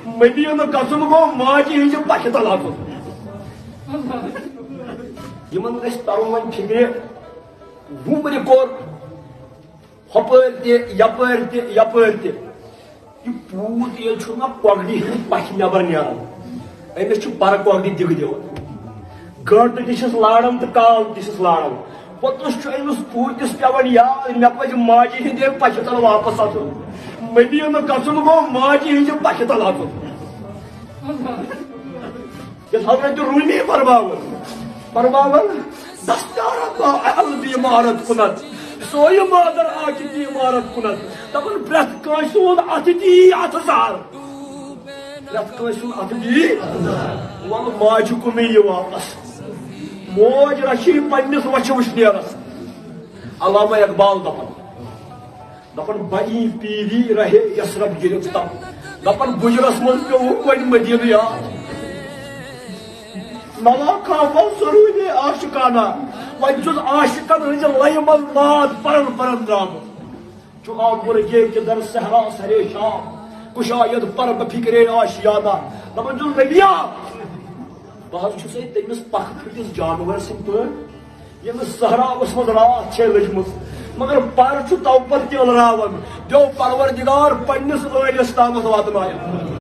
مدینہ گژھُن گوٚو ماجہِ ہٕنٛزِ پَشہِ تل اژُن یِمن گژھِ ترُن وۄنۍ فِکرِ وُمرِ کوٚر ہۄپٲرۍ تہِ یپٲرۍ تہِ یپٲرۍ تہِ یہِ پوٗت ییٚلہِ چھُ نا کۄگرِ ہٕنٛدِ پَشہِ نٮ۪بر نیران أمِس چھُ بَرٕ کۄگرِ دِگہٕ دِوان گٲنٛٹہٕ تہِ چھِس لاران تہٕ کال تہِ چھِس لاران پوٚتُس چھُ أمِس پوٗتِس پیٚوان یاد مےٚ پَزِ ماجہِ ہٕنٛدے پَشہِ تل واپس اژُن مدینہ گژھُن گوٚو ماجہِ ہٕنٛزِ پَشہِ تل اژُن یُس حضرت روٗمی فرماوان دستارت اہل عمارت کُنت سوے مادر عاقب عمارت کُنت دپان پرٛٮ۪تھ کٲنٛسہِ سُنٛد اَتھٕ دی اَتھٕ زار پرٛٮ۪تھ کٲنٛسہِ سُنٛد اَتھٕ دی وَلہٕ ماجہِ کُنٕے یہِ واپس موج رچھی پننِس وچھِ وٕشنیرس علامہ اقبال دپان بنی پیری رہے یسرب گرفتہ دپان بجرس منٛز پیوٚوُکھ وۄنۍ مدینہٕ یاد ملاکا منصروٗدے عاشقانہ وۄنۍ چھُس عاشقن ہٕنٛزِ لَیہِ منٛز ناد پرن پرن درٛامُت چھُ آمُر یہ کہ در صحرا سرے شام کُشاید پر بفکرے آشیانہ دپان چھُس نبیا بہٕ حظ چھُسے تٔمِس پکھ کھٔٹِس جانور سٕنٛدۍ پٲٹھۍ ییٚمِس صحراہس منٛز راتھ چھے لٔجمٕژ مگر پر چھُ تو پتہٕ تہِ ألراوان دیو پروردگار پننِس ٲلِس تامتھ واتنٲیِتھ